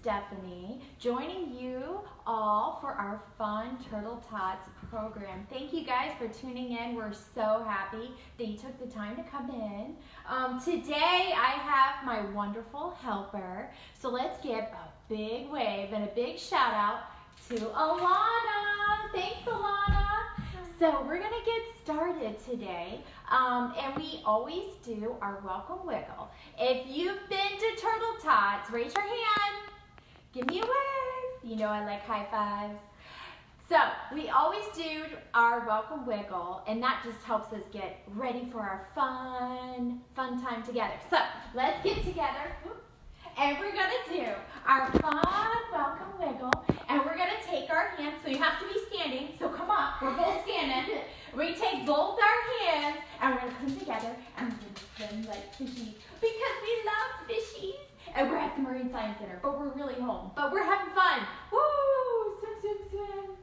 Stephanie, joining you all for our fun Turtle Tots program. Thank you guys for tuning in. We're so happy that you took the time to come in. Today I have my wonderful helper, so let's give a big wave and a big shout out to Alana. Thanks, Alana. So we're gonna get started today, and we always do our welcome wiggle. If you've been to Turtle Tots, raise your hand. Give me a wave. You know I like high fives. So we always do our welcome wiggle, and that just helps us get ready for our fun time together. So let's get together, and we're gonna do our fun welcome wiggle, and we're gonna take our hands, so you have to be standing, so come on, we're both standing. We take both our hands, and we're gonna put them together, and we're gonna swim like fishies, because we love fishies. And we're at the Marine Science Center, but we're really home. But we're having fun. Woo! Swim, swim, swim.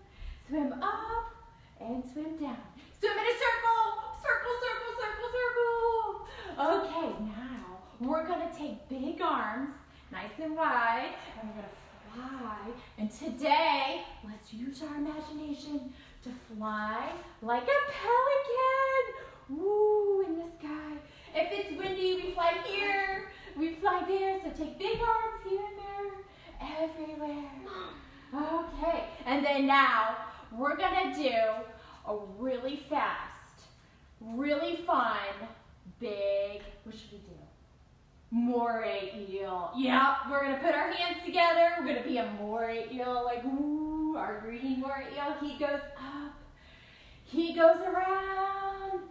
Swim up and swim down. Swim in a circle. Circle, circle, circle, circle. Okay, now we're going to take big arms, nice and wide, and we're going to fly. And today, let's use our imagination to fly like a pelican. Woo, in the sky. If it's windy, we fly here. We fly there, so take big arms here and there, everywhere. Okay, and then now we're gonna do a really fast, really fun, big, what should we do? Moray eel. Yep, we're gonna put our hands together. We're gonna be a moray eel, like woo, our green moray eel. He goes up, he goes around,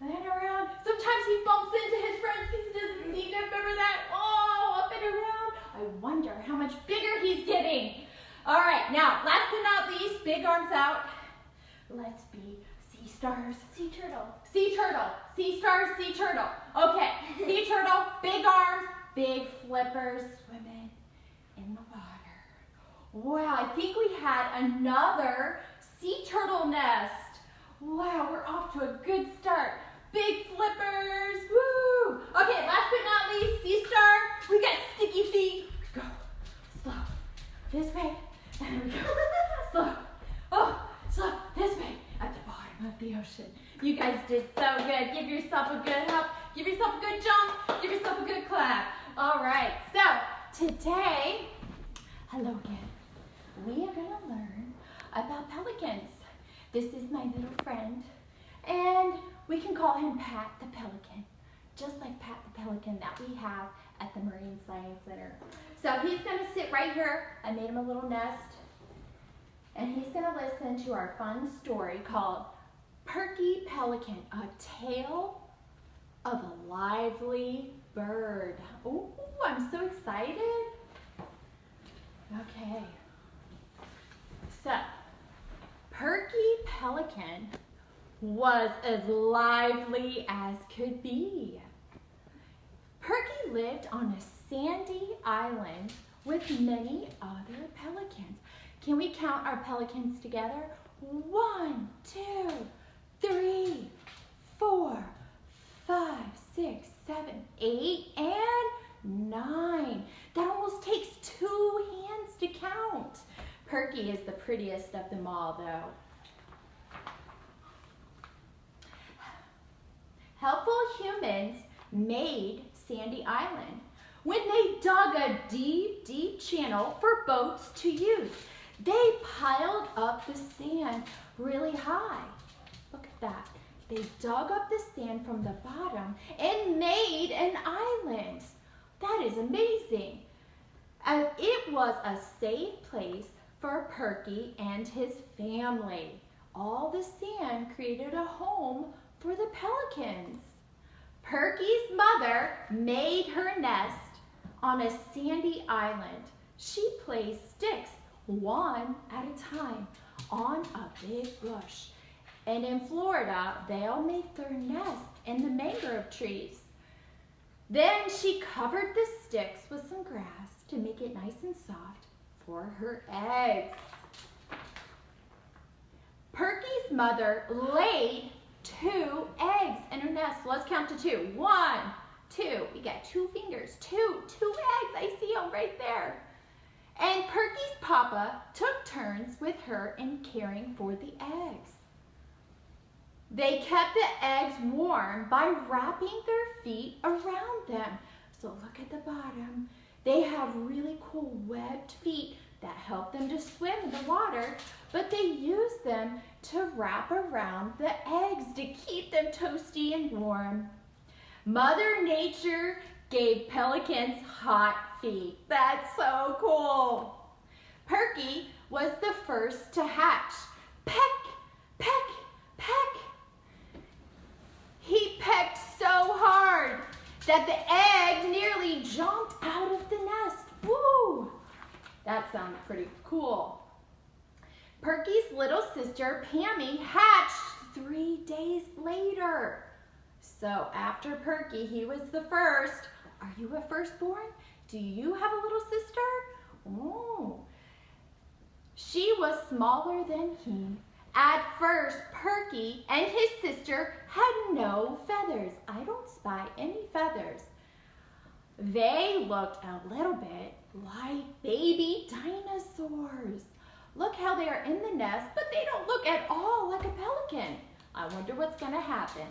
and around. Sometimes he bumps into his friends because he doesn't see them. Remember that? Oh, up and around. I wonder how much bigger he's getting. All right, now, last but not least, big arms out. Let's be sea stars. Sea turtle. Sea turtle. Sea stars, sea turtle. Okay, sea turtle, big arms, big flippers, swimming in the water. Wow, I think we had another sea turtle nest. Wow, we're off to a good start. Big flippers, woo! Okay, last but not least, sea star. We got sticky feet. Go, slow, this way, and we go, slow, oh, slow, this way, at the bottom of the ocean. You guys did so good. Give yourself a good hop, give yourself a good jump, give yourself a good clap. All right, so today, hello again, we are gonna learn about pelicans. This is my little friend, and we can call him Pat the Pelican, just like Pat the Pelican that we have at the Marine Science Center. So he's gonna sit right here. I made him a little nest, and he's gonna listen to our fun story called Perky Pelican, a tale of a lively bird. Ooh, I'm so excited. Okay, so Perky Pelican was as lively as could be. Perky lived on a sandy island with many other pelicans. Can we count our pelicans together? 1, 2, 3, 4, 5, 6, 7, 8, and 9. That almost takes 2 hands to count. Perky is the prettiest of them all, though. Helpful humans made Sandy Island when they dug a deep, deep channel for boats to use. They piled up the sand really high. Look at that. They dug up the sand from the bottom and made an island. That is amazing. And it was a safe place for Perky and his family. All the sand created a home for the pelicans. Perky's mother made her nest on a sandy island. She placed sticks one at a time on a big bush. And in Florida, they all make their nest in the mangrove trees. Then she covered the sticks with some grass to make it nice and soft for her eggs. Perky's mother laid 2 eggs in her nest. Let's count to 2. 1, 2. We got 2 fingers. 2 eggs. I see them right there. papa took turns with her in caring for the eggs. They kept the eggs warm by wrapping their feet around them. So look at the bottom. They have really cool webbed feet that help them to swim in the water, but they use them to wrap around the eggs to keep them toasty and warm. Mother Nature gave pelicans hot feet. That's so cool. Perky was the first to hatch. Peck, peck, peck. He pecked so hard that the egg nearly jumped out of the nest. Woo! That sounds pretty cool. Perky's little sister, Pammy, hatched 3 days later. So after Perky, he was the first. Are you a firstborn? Do you have a little sister? Oh. She was smaller than he. At first, Perky and his sister had no feathers. I don't spy any feathers. They looked a little bit like baby dinosaurs. Look how they are in the nest, but they don't look at all like a pelican. I wonder what's going to happen.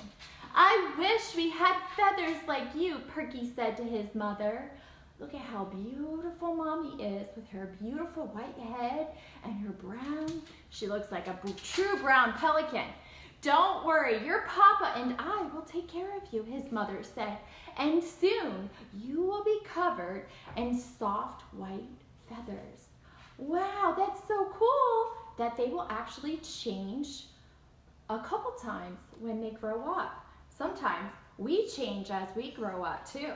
I wish we had feathers like you, Perky said to his mother. Look at how beautiful Mommy is with her beautiful white head and her brown. She looks like a true brown pelican. Don't worry, your papa and I will take care of you, his mother said. And soon you will be covered in soft white feathers. Wow, that's so cool that they will actually change a couple times when they grow up. Sometimes we change as we grow up too.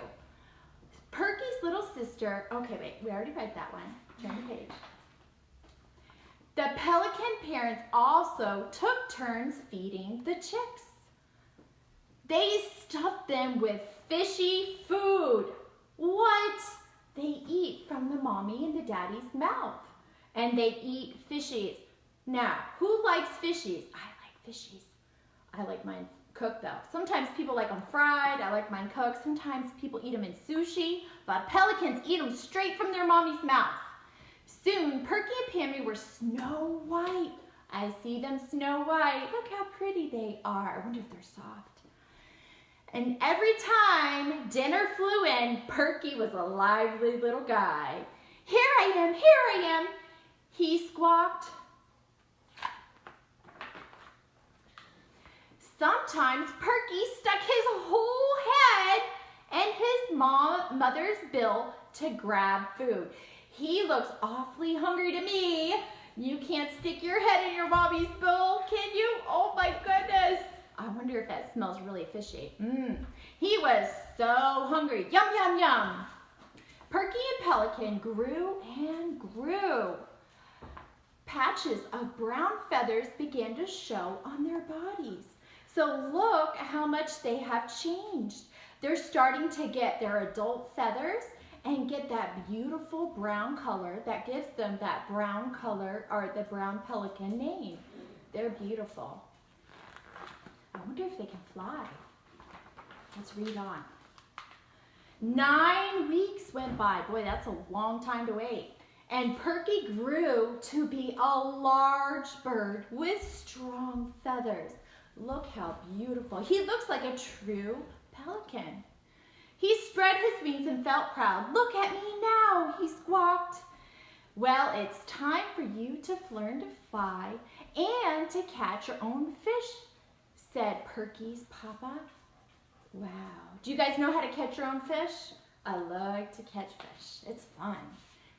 Perky's little sister, okay, wait, we already read that one. Turn the page. The pelican parents also took turns feeding the chicks. They stuffed them with fishy food. What? They eat from the mommy and the daddy's mouth. And they eat fishies. Now, who likes fishies? I like fishies. I like mine cooked though. Sometimes people like them fried. I like mine cooked. Sometimes people eat them in sushi, but pelicans eat them straight from their mommy's mouth. Soon, Perky and Pammy were snow white. I see them snow white. Look how pretty they are. I wonder if they're soft. And every time dinner flew in, Perky was a lively little guy. Here I am, here I am, he squawked. Sometimes Perky stuck his whole head in his mother's bill to grab food. He looks awfully hungry to me. You can't stick your head in your mommy's bill, can you? Oh my goodness. I wonder if that smells really fishy. He was so hungry. Yum, yum, yum. Perky and Pelican grew and grew. Patches of brown feathers began to show on their bodies. So look how much they have changed. They're starting to get their adult feathers and get that beautiful brown color that gives them that brown color or the brown pelican name. They're beautiful. I wonder if they can fly. Let's read on. 9 weeks went by. Boy, that's a long time to wait. And Perky grew to be a large bird with strong feathers. Look how beautiful. He looks like a true pelican. He spread his wings and felt proud. Look at me now, he squawked. Well, it's time for you to learn to fly and to catch your own fish, said Perky's papa. Wow. Do you guys know how to catch your own fish? I like to catch fish. It's fun.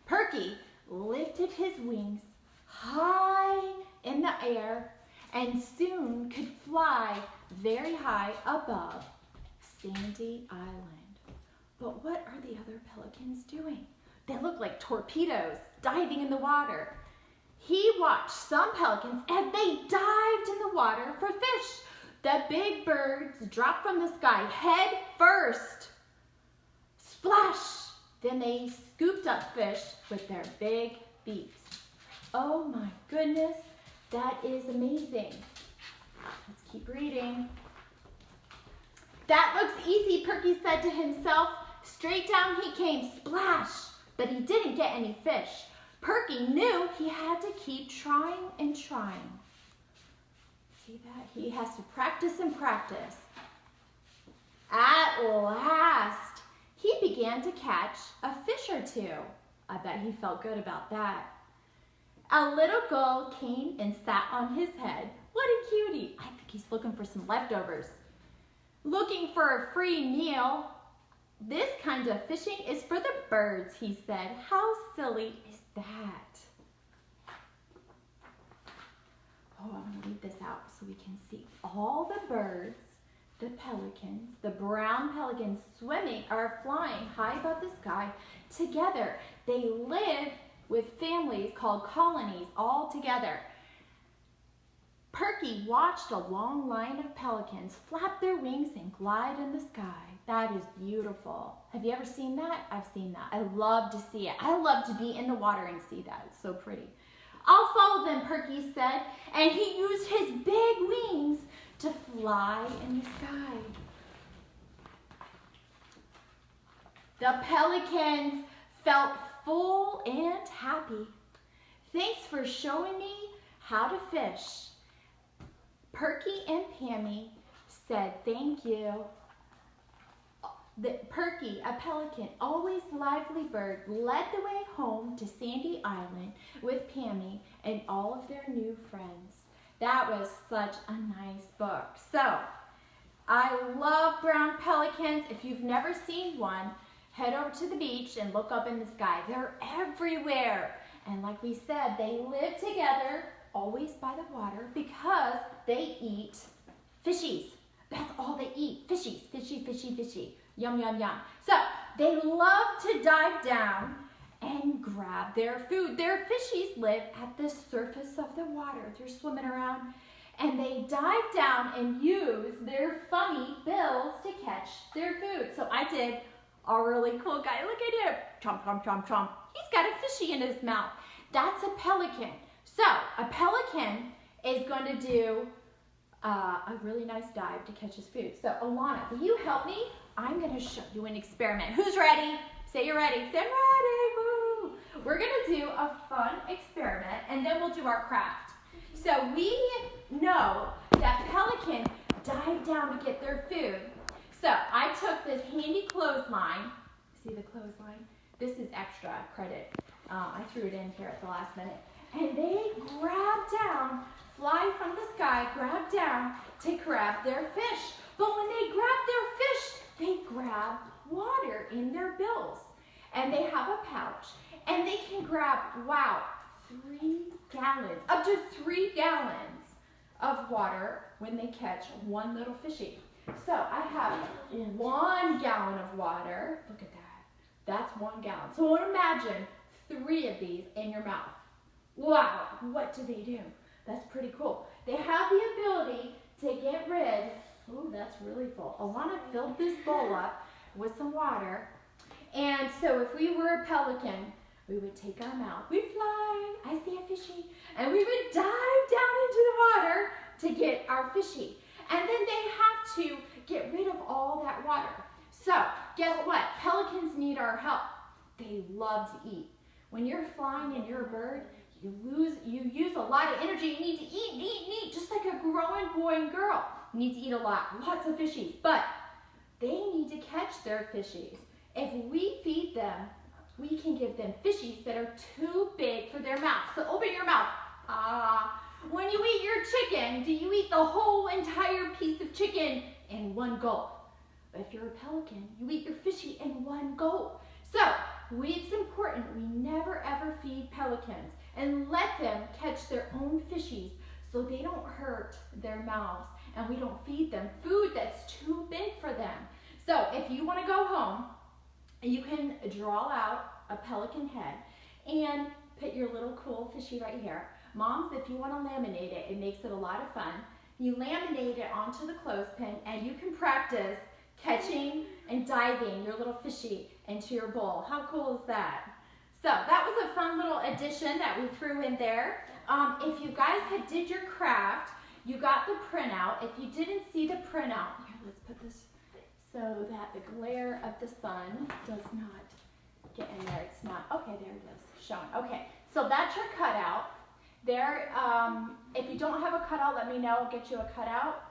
Perky lifted his wings high in the air and soon could fly very high above Sandy Island. But what are the other pelicans doing? They look like torpedoes diving in the water. He watched some pelicans as they dived in the water for fish. The big birds dropped from the sky head first. Splash! Then they scooped up fish with their big beaks. Oh my goodness, that is amazing. Let's keep reading. That looks easy, Perky said to himself. Straight down he came, splash, but he didn't get any fish. Perky knew he had to keep trying and trying. See that? He has to practice and practice. At last, he began to catch a fish or two. I bet he felt good about that. A little gull came and sat on his head. What a cutie. I think he's looking for some leftovers. Looking for a free meal. This kind of fishing is for the birds, he said. How silly is that? Oh, I'm going to leave this out so we can see all the birds, the pelicans, the brown pelicans swimming or flying high above the sky together. They live with families called colonies all together. Perky watched a long line of pelicans flap their wings and glide in the sky. That is beautiful. Have you ever seen that? I've seen that. I love to see it. I love to be in the water and see that. It's so pretty. I'll follow them, Perky said, and he used his big wings to fly in the sky. The pelicans felt full and happy. Thanks for showing me how to fish. Perky and Pammy said thank you. Perky, a pelican, always lively bird, led the way home to Sandy Island with Pammy and all of their new friends. That was such a nice book. So, I love brown pelicans. If you've never seen one, head over to the beach and look up in the sky. They're everywhere. And like we said, they live together, always by the water, because they eat fishies. That's all they eat, fishies, fishy, fishy, fishy. Yum, yum, yum. So they love to dive down and grab their food. Their fishies live at the surface of the water. They're swimming around and they dive down and use their funny bills to catch their food. So I did a really cool guy. Look at him. Chomp, chomp, chomp, chomp. He's got a fishy in his mouth. That's a pelican. So a pelican is going to do a really nice dive to catch his food. So Alana, will you help me? I'm going to show you an experiment. Who's ready? Say you're ready. Say I'm ready. Woo. We're going to do a fun experiment and then we'll do our craft. So we know that pelicans dive down to get their food. So I took this handy clothesline. See the clothesline? This is extra credit. I threw it in here at the last minute. And they grab down, fly from the sky, grab down to grab their fish. But when they grab their fish, they grab water in their bills. And they have a pouch. And they can grab, wow, 3 gallons, up to 3 gallons of water when they catch one little fishy. So I have 1 gallon of water. Look at that. That's 1 gallon. So imagine 3 of these in your mouth. Wow, what do they do? That's pretty cool. They have the ability to get rid. Ooh, that's really full. Alana filled this bowl up with some water. And so if we were a pelican, we would take our mouth. We'd fly, I see a fishy. And we would dive down into the water to get our fishy. And then they have to get rid of all that water. So guess what? Pelicans need our help. They love to eat. When you're flying and you're a bird, you use a lot of energy. You need to eat, just like a growing boy and girl. You need to eat a lot, lots of fishies. But they need to catch their fishies. If we feed them, we can give them fishies that are too big for their mouth. So open your mouth. When you eat your chicken, do you eat the whole entire piece of chicken in one gulp? But if you're a pelican, you eat your fishy in one gulp. So it's important we never ever feed pelicans and let them catch their own fishies so they don't hurt their mouths and we don't feed them food that's too big for them. So if you want to go home, you can draw out a pelican head and put your little cool fishy right here. Moms, if you want to laminate it, it makes it a lot of fun. You laminate it onto the clothespin and you can practice catching and diving your little fishy into your bowl. How cool is that? So that was a fun little addition that we threw in there. If you guys did your craft, you got the printout. If you didn't see the printout, here, let's put this so that the glare of the sun does not get in there. It's not, okay, there it is, showing. Okay, So that's your cutout. There, if you don't have a cutout, let me know, I'll get you a cutout.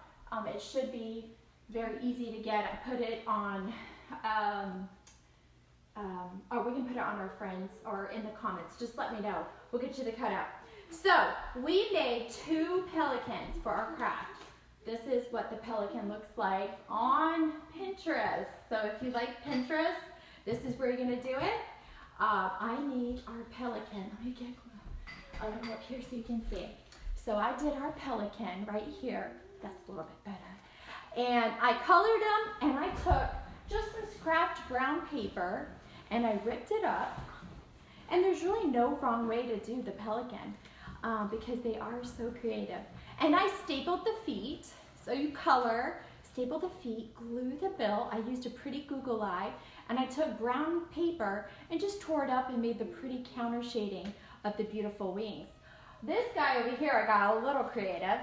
It should be very easy to get. I put it on, or we can put it on our friends or in the comments. Just let me know. We'll get you the cutout. So we made 2 pelicans for our craft. This is what the pelican looks like on Pinterest. So if you like Pinterest, this is where you're gonna do it. I need our pelican. Let me get a little up here so you can see. So I did our pelican right here. That's a little bit better. And I colored them, and I took just some scrapped brown paper and I ripped it up. And there's really no wrong way to do the pelican because they are so creative. And I stapled the feet. So you color, staple the feet, glue the bill. I used a pretty Google eye, and I took brown paper and just tore it up and made the pretty counter shading of the beautiful wings. This guy over here, I got a little creative.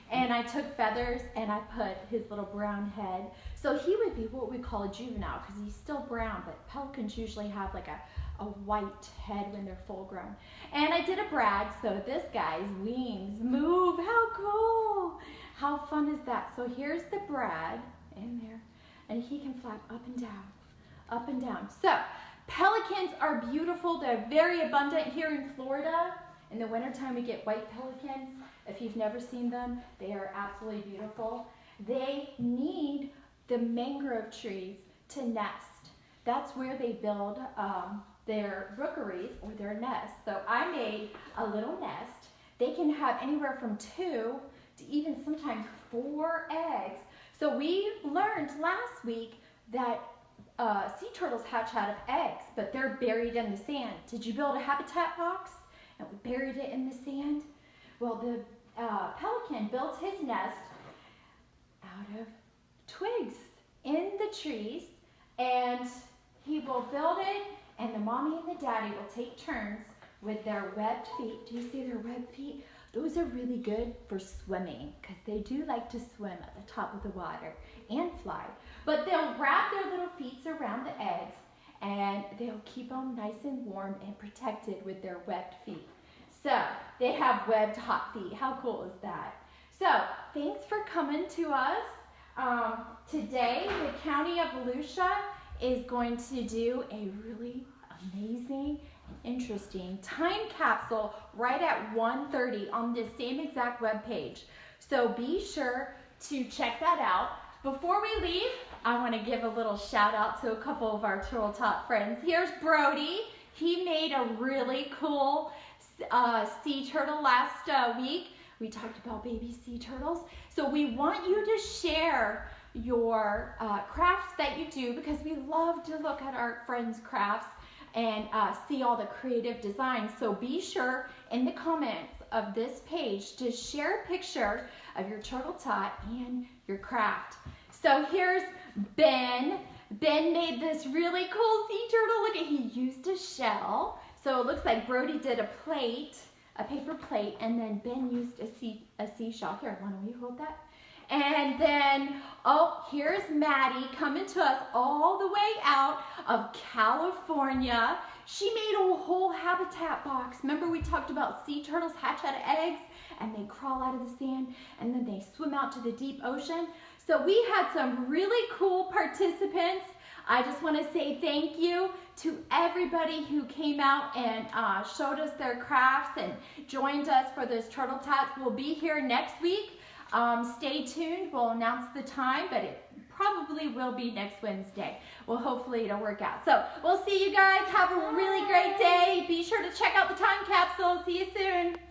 And I took feathers and I put his little brown head. So he would be what we call a juvenile because he's still brown, but pelicans usually have like a white head when they're full grown. And I did a brag, so this guy's wings move. How cool! How fun is that? So here's the brad in there, and he can flap up and down, up and down. So pelicans are beautiful. They're very abundant here in Florida. In the wintertime, we get white pelicans. If you've never seen them, they are absolutely beautiful. They need the mangrove trees to nest. That's where they build their rookeries or their nests. So I made a little nest. They can have anywhere from 2 to even sometimes 4 eggs. So we learned last week that sea turtles hatch out of eggs, but they're buried in the sand. Did you build a habitat box and we buried it in the sand? Well, the pelican built his nest out of twigs in the trees, and he will build it, and the mommy and the daddy will take turns with their webbed feet. Do you see their webbed feet? Those are really good for swimming because they do like to swim at the top of the water and fly. But they'll wrap their little feet around the eggs, and they'll keep them nice and warm and protected with their webbed feet. So they have webbed hot feet. How cool is that? So thanks for coming to us. Today, the County of Volusia is going to do a really amazing and interesting time capsule right at 1:30 on the same exact web page. So be sure to check that out. Before we leave, I want to give a little shout out to a couple of our Turtle Tot friends. Here's Brody. He made a really cool sea turtle last week. We talked about baby sea turtles. So we want you to share your crafts that you do because we love to look at our friends' crafts and see all the creative designs. So be sure in the comments of this page to share a picture of your turtle tot and your craft. So here's Ben. Ben made this really cool sea turtle. Look at, he used a shell. So it looks like Brody did a plate, a paper plate, and then Ben used a seashell. Here, why don't you hold that? And then, oh, here's Maddie coming to us all the way out of California. She made a whole habitat box. Remember we talked about sea turtles hatch out of eggs and they crawl out of the sand and then they swim out to the deep ocean. So we had some really cool participants. I just want to say thank you to everybody who came out and showed us their crafts and joined us for this Turtle Tots. We'll be here next week. Stay tuned. We'll announce the time, but it probably will be next Wednesday. Well, hopefully it'll work out. So we'll see you guys. Have a really great day. Be sure to check out the time capsule. See you soon.